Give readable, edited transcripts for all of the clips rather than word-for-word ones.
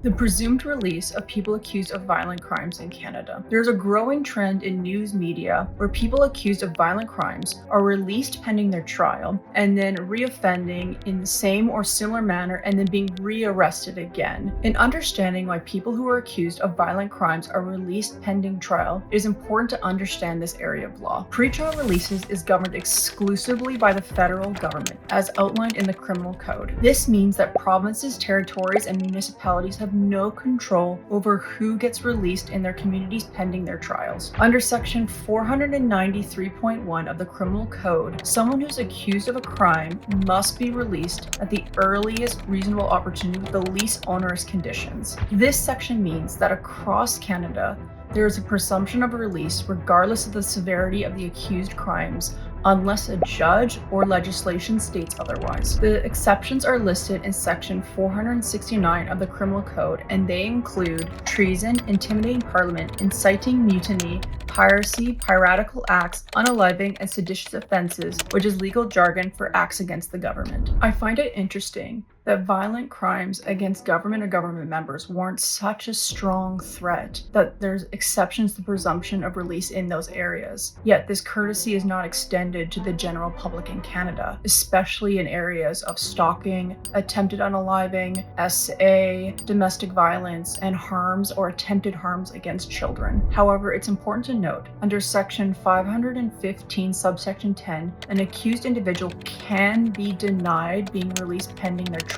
The presumed release of people accused of violent crimes in Canada. There's a growing trend in news media where people accused of violent crimes are released pending their trial and then reoffending in the same or similar manner and then being rearrested again. In understanding why people who are accused of violent crimes are released pending trial, it is important to understand this area of law. Pretrial releases is governed exclusively by the federal government, as outlined in the Criminal Code. This means that provinces, territories, and municipalities have no control over who gets released in their communities pending their trials. Under Section 493.1 of the Criminal Code, someone who's accused of a crime must be released at the earliest reasonable opportunity with the least onerous conditions. This section means that across Canada, there is a presumption of release regardless of the severity of the accused crimes, unless a judge or legislation states otherwise. The exceptions are listed in Section 469 of the Criminal Code, and they include treason, intimidating Parliament, inciting mutiny, piracy, piratical acts, unaliving, and seditious offenses, which is legal jargon for acts against the government. I find it interesting that violent crimes against government or government members warrant such a strong threat that there's exceptions to presumption of release in those areas. Yet this courtesy is not extended to the general public in Canada, especially in areas of stalking, attempted unaliving, SA, domestic violence, and harms or attempted harms against children. However, it's important to note, under Section 515, subsection 10, an accused individual can be denied being released pending their trial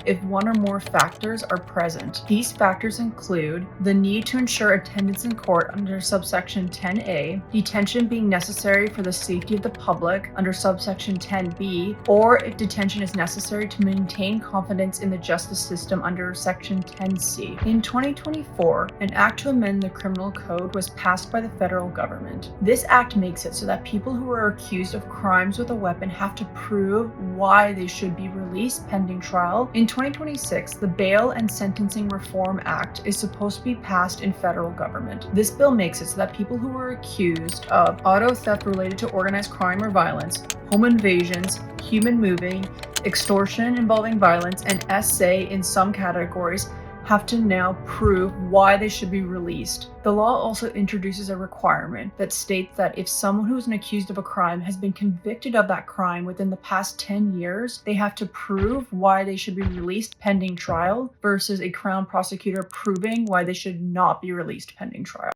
if one or more factors are present. These factors include the need to ensure attendance in court under subsection 10A, detention being necessary for the safety of the public under subsection 10B, or if detention is necessary to maintain confidence in the justice system under section 10C. In 2024, an act to amend the Criminal Code was passed by the federal government. This act makes it so that people who are accused of crimes with a weapon have to prove why they should be released pending trial. In 2026, the Bail and Sentencing Reform Act is supposed to be passed in federal government. This bill makes it so that people who are accused of auto theft related to organized crime or violence, home invasions, human moving, extortion involving violence, and SA in some categories have to now prove why they should be released. The law also introduces a requirement that states that if someone who is accused of a crime has been convicted of that crime within the past 10 years, they have to prove why they should be released pending trial versus a Crown prosecutor proving why they should not be released pending trial.